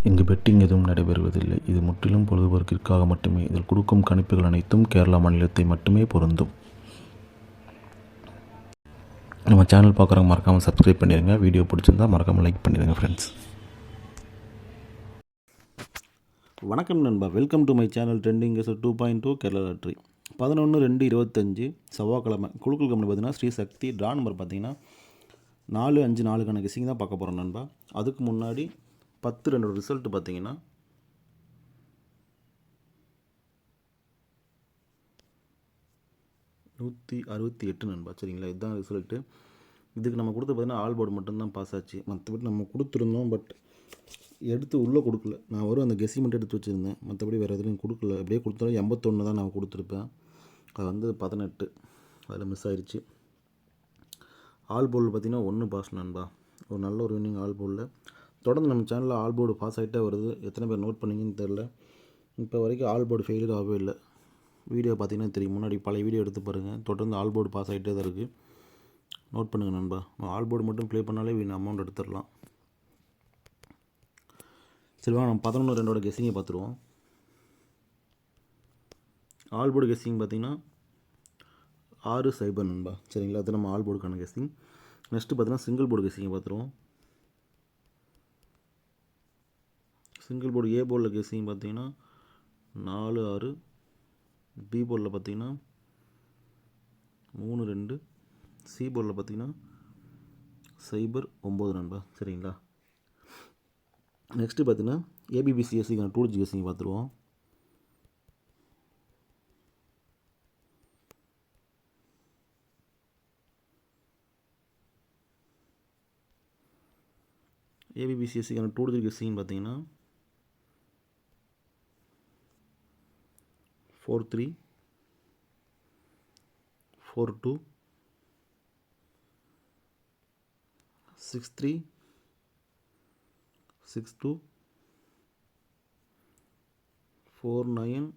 இங்கு பெட்டிங் எதுவும் நடைபெறுவதில்லை. இது முற்றிலும் பொழுதுபோக்கிற்காக மட்டுமே. இதில் கொடுக்கும் கணிப்புகள் அனைத்தும் கேரளா மாநிலத்தை மட்டுமே பொருந்தும். நம்ம சேனல் பார்க்குறவங்க மறக்காமல் சப்ஸ்கிரைப் பண்ணிடுங்க. வீடியோ பிடிச்சிருந்தா மறக்காமல் லைக் பண்ணிடுங்க ஃப்ரெண்ட்ஸ். வணக்கம் நண்பா, welcome to my channel trending S 2.2 Kerala lottery. 11/2/25 செவ்வாய்க்கிழமை குழுக்கள் கம்பெனி பார்த்தீங்கன்னா ஸ்ரீ சக்தி ட்ரா நம்பர் பார்த்தீங்கன்னா 454 கெஸிங் தான் பார்க்க போகிறோம் நண்பா. அதுக்கு முன்னாடி 10/2 ரிசல்ட்டு பார்த்தீங்கன்னா 168 நண்பா. சரிங்களா, இதுதான் ரிசல்ட்டு. இதுக்கு நம்ம கொடுத்து பார்த்தீங்கன்னா ஆல் போர்டு மட்டும்தான் பாஸ் ஆச்சு. மற்றபடி நம்ம கொடுத்துருந்தோம், பட் எடுத்து உள்ளே கொடுக்கல. நான் அந்த கெஸிங் மட்டும் எடுத்து வச்சுருந்தேன், மற்றபடி வேறு எதுலையும் கொடுக்கல. அப்படியே கொடுத்தாலும் 81 தான் நான் கொடுத்துருப்பேன். அது 18 அதில் மிஸ் ஆயிடுச்சு. ஆல் போர்டில் பார்த்திங்கன்னா 1 பாஸ் நண்பா. ஒரு நல்ல ஒரு வின்னிங் ஆல் போர்டில். தொடர்ந்து நம்ம சேனலில் ஆல் போர்டு பாஸ் ஆகிட்டே வருது. எத்தனை பேர் நோட் பண்ணிங்கன்னு தெரில. இப்போ வரைக்கும் ஆல் போர்டு ஃபெயிலியர் ஆகவே இல்லை. வீடியோ பார்த்திங்கன்னா தெரியும், முன்னாடி பழைய வீடியோ எடுத்து பாருங்கள். தொடர்ந்து ஆல் போர்டு பாஸ் ஆகிட்டே தான் இருக்குது. நோட் பண்ணுங்கள் நண்பா. ஆல் போர்டு மட்டும் ப்ளே பண்ணாலே அமௌண்ட் எடுத்துடலாம். சரி வாங்க, நம்ம 11/2 கெஸ்ஸிங்கை பார்த்துருவோம். ஆல் போர்டு கெஸ்ஸிங் பார்த்திங்கன்னா 6-0 நண்பா. சரிங்களா, அது நம்ம ஆல் போர்டுக்கான கெஸ்ஸிங். நெக்ஸ்ட்டு பார்த்தீங்கன்னா சிங்கிள் போர்டு கெஸ்ஸிங்கை பார்த்துருவோம். சிங்கிள் போர்டு ஏ போர்டில் கெஸ்ஸிங் பார்த்திங்கன்னா 4-6. பி போர்டில் பார்த்திங்கன்னா 3-2. சி போர்டில் பார்த்திங்கன்னா 0-9 நண்பா. சரிங்களா, நெக்ஸ்ட்டு பார்த்தீங்கன்னா ஏபிபிசிஎஸ்சிக்கான 2 டிஜிட் கெஸ்ஸிங் பார்த்துருவோம். ஏபிபிசிஎஸ்சிக்கான 2 டிஜிட் கெஸ்ஸிங் பார்த்தீங்கன்னா 4-3, 4-2, 6-3, 6-2, 4-9,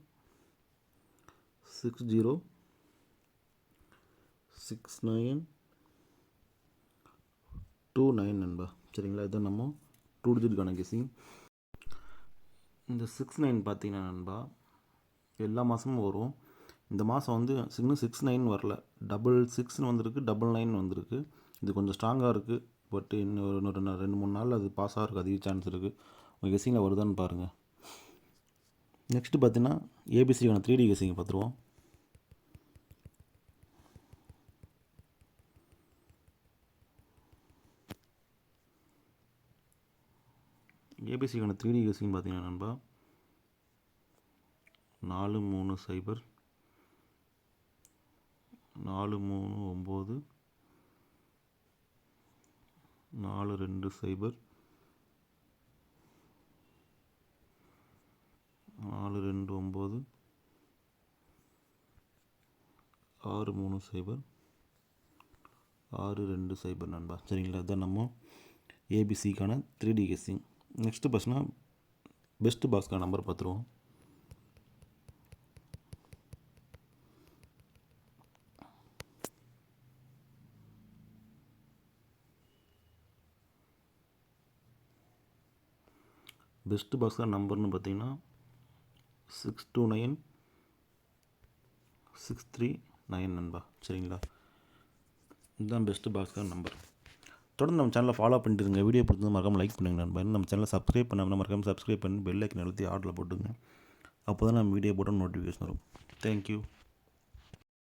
6-0, 6-9, 2-9 நண்பா. சரிங்களா, இதுதான் நம்ம 2 டிஜிட்டுக்கான கெஸ்ஸிங். இந்த 6-9 பார்த்தீங்கன்னா நண்பா எல்லா மாதமும் வரும். இந்த மாதம் இன்னும் 6-9 வரல. 666 வந்திருக்கு, 99 வந்திருக்கு. இது கொஞ்சம் ஸ்ட்ராங்காக இருக்குது. பட் இன்னொரு 2-3 நாளில் அது பாஸ் ஆகிறதுக்கு அதிக சான்ஸ் இருக்குது. உங்கள் கெஸ்ஸிங்கில் வருதான்னு பாருங்கள். நெக்ஸ்ட்டு பார்த்தீங்கன்னா ஏபிசிக்கான 3D கெஸ்ஸிங்கை பார்த்துருவோம். ஏபிசிக்கான 3D கெஸ்ஸிங் பார்த்தீங்கன்னா நண்பா 4-3-0, 4-3-9, 4-2-0, 4-2-9, 6-3-0, 6-2-0 நண்பா. சரிங்களா, இதுதான் நம்ம ஏபிசிக்கான 3D கெஸ்ஸிங். நெக்ஸ்ட்டு பார்த்தீங்கன்னா பெஸ்ட்டு பாக்ஸ்க்கான நம்பர் பார்த்துருவோம். பெஸ்ட்டு பாக்ஸ்க்கான நம்பர்னு பார்த்தீங்கன்னா 629, 639 நண்பா. சரிங்களா, இதுதான் பெஸ்ட்டு பாக்ஸ்க்கான நம்பர். தொடர்ந்து நம்ம சேனலை ஃபாலோ பண்ணிட்டு இருங்க. வீடியோ பிடிச்சது மறக்காமல் லைக் பண்ணுங்க நண்பா. நம்ம சேனலை சப்ஸ்கிரைப் பண்ணாமல் மறக்காமல் சப்ஸ்கிரைப் பண்ணி பெல் ஐக்கன் அழுத்தி ஆர்டரில் போட்டுங்க. அப்போ தான் நம்ம வீடியோ போட்டால் நோட்டிஃபிகேஷன் வரும். தேங்க்யூ.